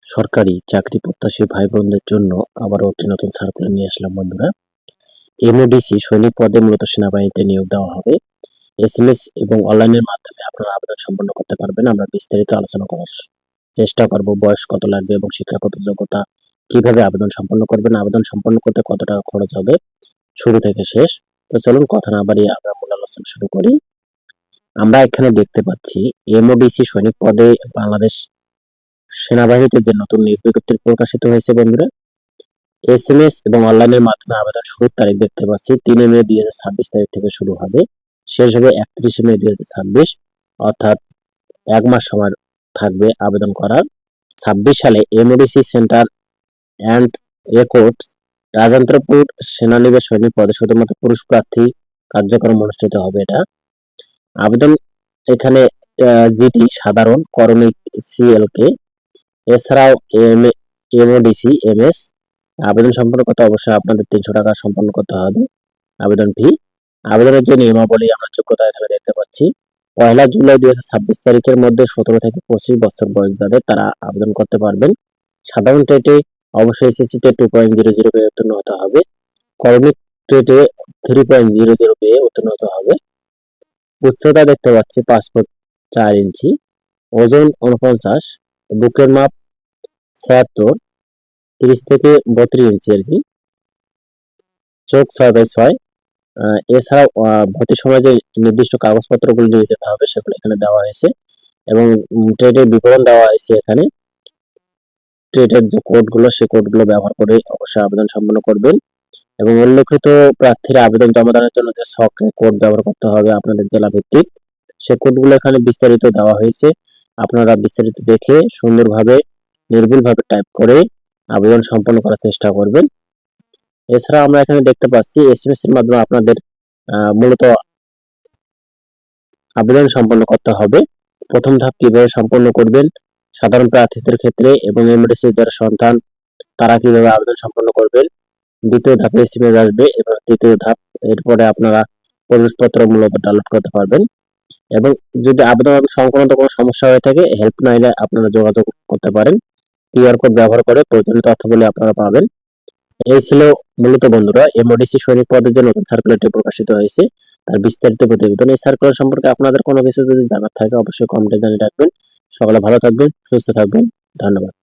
সরকারি চাকরি প্রত্যাশী ভাই বোনদের জন্য আবারও একটি নতুন সার্কুলার নিয়ে আসলাম বন্ধুরা। এমওডিসি সৈনিক পদে মূলত সেনাবাহিনীতে নিয়োগ দেওয়া হবে। এসএমএস এবং অনলাইনের মাধ্যমে আপনারা আবেদন সম্পন্ন করতে পারবেন। আমরা বিস্তারিত আলোচনা করার চেষ্টা করব। বয়স কত লাগবে এবং শিক্ষাগত যোগ্যতা, কিভাবে আবেদন সম্পন্ন করবেন, আবেদন সম্পন্ন করতে কত টাকা খরচ হবে শুরু থেকে শেষ। তো চলুন কথা না বাড়িয়ে আমরা মূল আলোচনা শুরু করি। আমরা এখানে দেখতে পাচ্ছি এমওডিসি সৈনিক পদে বাংলাদেশ সেনাবাহিনীতে যে নতুন নিয়োগ বিজ্ঞপ্তি প্রকাশিত হয়েছে বন্ধুরা। এসএমএস এবং অনলাইনের মাধ্যমে আবেদন শুরুর তারিখ দেখতে পাচ্ছি 3 মে 2026 তারিখ থেকে শুরু হবে, শেষ হবে 31 মে 2026, অর্থাৎ 1 মাস সময় থাকবে আবেদন করার। 26 সালে এমওডিসি সেন্টার অ্যান্ড রেকর্ডস রাজান্তরপুর সেনানিবাস সৈনিক পদে শুধুমাত্র পুরুষ প্রার্থী কার্যক্রম অনুষ্ঠিত হবে। এটা আবেদন এখানে জিটি সাধারণ করণিক সিএলকে, এছাড়াও এমওডিসি এমএস আবেদন সম্পন্ন করতে অবশ্যই আপনাদের 300 টাকা সম্পন্ন করতে হবে আবেদন ফি। আবেদনের যে নিয়মাবলী আমরা যোগ্যতা এখানে দেখতে পাচ্ছি। 1 জুলাই 2026 তারিখের মধ্যে 17 থেকে 25 বছর বয়স যাদের তারা আবেদন করতে পারবেন। সাধারণ টেটে অবশ্যই এসএসসিতে 2.00 পেয়ে উত্তীর্ণ হতে হবে। করণিক টেটে 3.00 পেয়ে উত্তীর্ণ হতে হবে। উচ্চতা দেখতে পাচ্ছি 5 ফুট 4 ইঞ্চি, ওজন 49, বুকের মাপ 76, 30 থেকে 32 ইঞ্চি আর কি, চোখ 6x6। এছাড়াও ভর্তি সময় যে নির্দিষ্ট কাগজপত্রগুলো নিয়ে যেতে হবে সেগুলো এখানে দেওয়া হয়েছে এবং ট্রেডের বিবরণ দেওয়া হয়েছে এখানে। ট্রেডের যে কোডগুলো সেই কোডগুলো ব্যবহার করে অবশ্যই আবেদন সম্পন্ন করবেন এবং উল্লেখিত প্রার্থীরা আবেদন জমা দেওয়ার জন্য যে সফট কোড ব্যবহার করতে হবে আপনাদের জেলা ভিত্তিক, সেই কোডগুলো এখানে বিস্তারিত দেওয়া হয়েছে। আপনারা বিস্তারিত দেখে সুন্দরভাবে নির্ভুলভাবে টাইপ করে আবেদন সম্পন্ন করার চেষ্টা করবেন। এছাড়া আমরা এখানে দেখতে পাচ্ছি এসএমএস এর মাধ্যমে আপনাদের মূলত আবেদন সম্পন্ন করতে হবে। প্রথম ধাপ কিভাবে সম্পন্ন করবেন সাধারণ প্রার্থীদের ক্ষেত্রে এবং এমওডিসি যারা সন্তান তারা কিভাবে আবেদন সম্পন্ন করবেন। দ্বিতীয় ধাপে এসএমএস আসবে এবং তৃতীয় ধাপ, এরপরে আপনারা প্রবেশপত্র মূলত ডাউনলোড করতে পারবেন এবং যদি আবেদন সংক্রান্ত কোনো সমস্যা হয়ে থাকে হেল্পলাইনে আপনারা যোগাযোগ করতে পারেন। কিউআর কোড ব্যবহার করে প্রয়োজনীয় তথ্যগুলি আপনারা পাবেন। এই ছিল মূলত বন্ধুরা এমওডিসি সৈনিক পদের যে নতুন সার্কুলারটি প্রকাশিত হয়েছে তার বিস্তারিত প্রতিবেদন। এই সার্কুলার সম্পর্কে আপনাদের কোনো কিছু যদি জানার থাকে অবশ্যই কমেন্টে জানিয়ে রাখবেন। সকলে ভালো থাকবেন, সুস্থ থাকবেন। ধন্যবাদ।